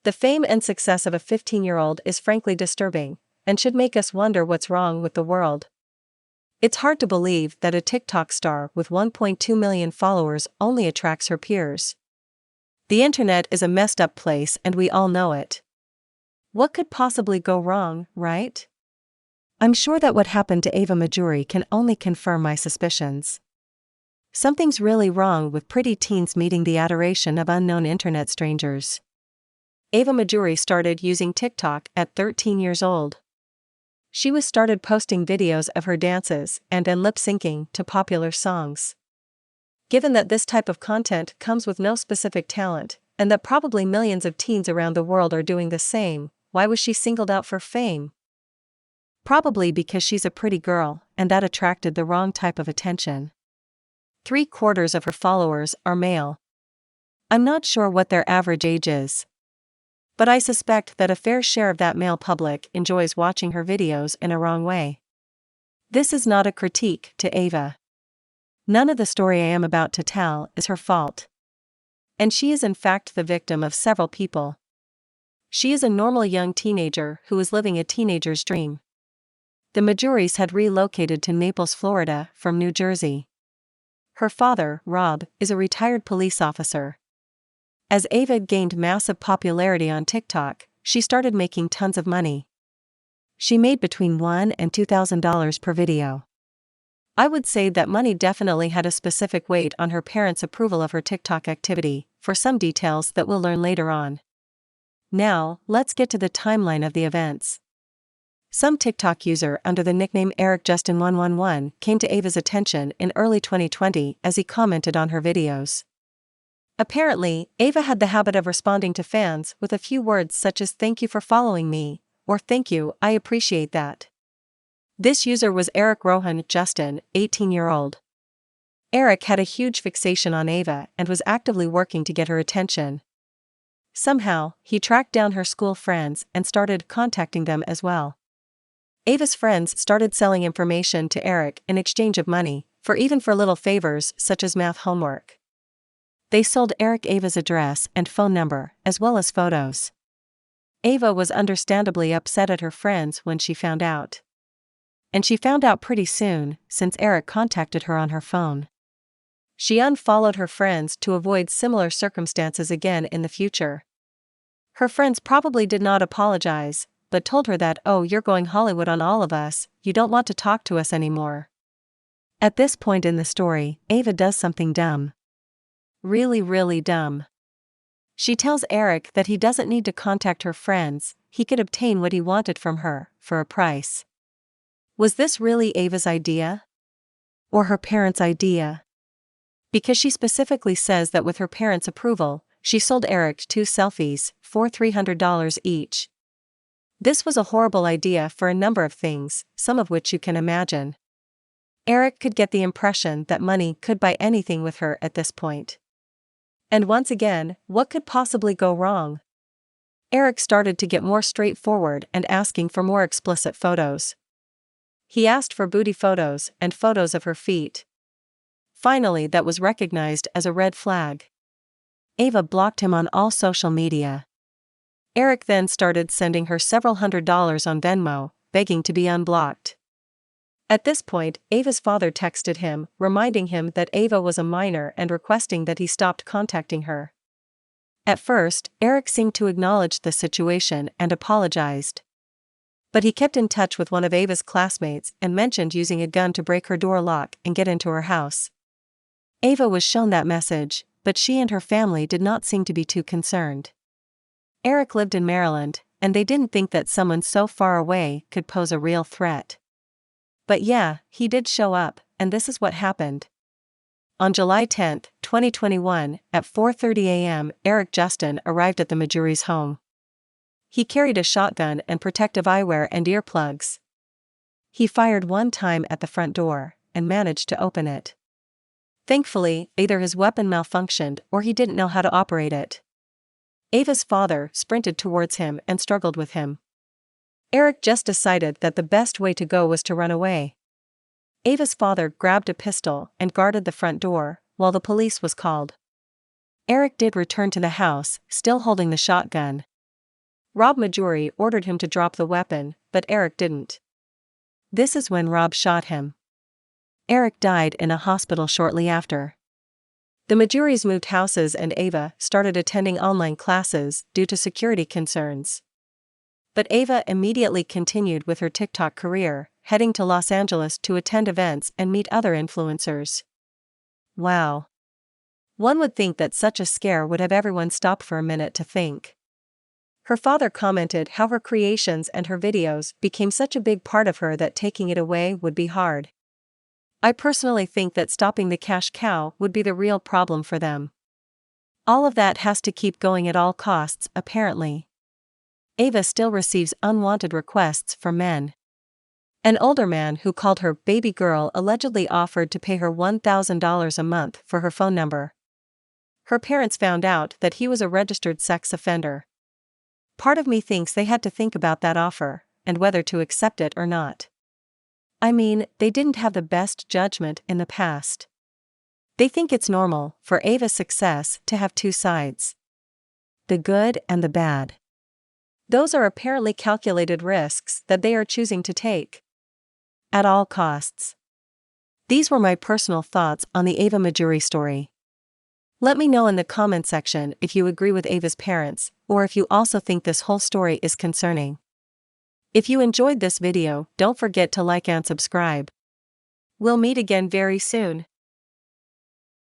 The fame and success of a 15-year-old is frankly disturbing, and should make us wonder what's wrong with the world. It's hard to believe that a TikTok star with 1.2 million followers only attracts her peers. The internet is a messed up place and we all know it. What could possibly go wrong, right? I'm sure that what happened to Ava Majury can only confirm my suspicions. Something's really wrong with pretty teens meeting the adoration of unknown internet strangers. Ava Majury started using TikTok at 13 years old. She started posting videos of her dances and lip-syncing to popular songs. Given that this type of content comes with no specific talent, and that probably millions of teens around the world are doing the same, why was she singled out for fame? Probably because she's a pretty girl, and that attracted the wrong type of attention. 3/4 of her followers are male. I'm not sure what their average age is, but I suspect that a fair share of that male public enjoys watching her videos in a wrong way. This is not a critique to Ava. None of the story I am about to tell is her fault. And she is in fact the victim of several people. She is a normal young teenager who is living a teenager's dream. The Majurys had relocated to Naples, Florida, from New Jersey. Her father, Rob, is a retired police officer. As Ava gained massive popularity on TikTok, she started making tons of money. She made between $1,000 and $2,000 per video. I would say that money definitely had a specific weight on her parents' approval of her TikTok activity, for some details that we'll learn later on. Now, let's get to the timeline of the events. Some TikTok user under the nickname EricJustin111 came to Ava's attention in early 2020 as he commented on her videos. Apparently, Ava had the habit of responding to fans with a few words such as "thank you for following me," or "thank you, I appreciate that." This user was Eric Rohan Justin, 18-year-old. Eric had a huge fixation on Ava and was actively working to get her attention. Somehow, he tracked down her school friends and started contacting them as well. Ava's friends started selling information to Eric in exchange of money, even for little favors such as math homework. They sold Eric Ava's address and phone number, as well as photos. Ava was understandably upset at her friends when she found out. And she found out pretty soon, since Eric contacted her on her phone. She unfollowed her friends to avoid similar circumstances again in the future. Her friends probably did not apologize, but told her that, "Oh, you're going Hollywood on all of us, you don't want to talk to us anymore." At this point in the story, Ava does something dumb. Really, really dumb. She tells Eric that he doesn't need to contact her friends, he could obtain what he wanted from her, for a price. Was this really Ava's idea? Or her parents' idea? Because she specifically says that with her parents' approval, she sold Eric 2 selfies, for $300 each. This was a horrible idea for a number of things, some of which you can imagine. Eric could get the impression that money could buy anything with her at this point. And once again, what could possibly go wrong? Eric started to get more straightforward and asking for more explicit photos. He asked for booty photos and photos of her feet. Finally, that was recognized as a red flag. Ava blocked him on all social media. Eric then started sending her several $100s on Venmo, begging to be unblocked. At this point, Ava's father texted him, reminding him that Ava was a minor and requesting that he stopped contacting her. At first, Eric seemed to acknowledge the situation and apologized. But he kept in touch with one of Ava's classmates and mentioned using a gun to break her door lock and get into her house. Ava was shown that message, but she and her family did not seem to be too concerned. Eric lived in Maryland, and they didn't think that someone so far away could pose a real threat. But yeah, he did show up, and this is what happened. On July 10, 2021, at 4:30 a.m., Eric Justin arrived at the Majury's home. He carried a shotgun and protective eyewear and earplugs. He fired one time at the front door, and managed to open it. Thankfully, either his weapon malfunctioned or he didn't know how to operate it. Ava's father sprinted towards him and struggled with him. Eric just decided that the best way to go was to run away. Ava's father grabbed a pistol and guarded the front door, while the police was called. Eric did return to the house, still holding the shotgun. Rob Majury ordered him to drop the weapon, but Eric didn't. This is when Rob shot him. Eric died in a hospital shortly after. The Majurys moved houses and Ava started attending online classes due to security concerns. But Ava immediately continued with her TikTok career, heading to Los Angeles to attend events and meet other influencers. Wow. One would think that such a scare would have everyone stop for a minute to think. Her father commented how her creations and her videos became such a big part of her that taking it away would be hard. I personally think that stopping the cash cow would be the real problem for them. All of that has to keep going at all costs, apparently. Ava still receives unwanted requests from men. An older man who called her baby girl allegedly offered to pay her $1,000 a month for her phone number. Her parents found out that he was a registered sex offender. Part of me thinks they had to think about that offer, and whether to accept it or not. I mean, they didn't have the best judgment in the past. They think it's normal for Ava's success to have two sides. The good and the bad. Those are apparently calculated risks that they are choosing to take. At all costs. These were my personal thoughts on the Ava Majury story. Let me know in the comment section if you agree with Ava's parents, or if you also think this whole story is concerning. If you enjoyed this video, don't forget to like and subscribe. We'll meet again very soon.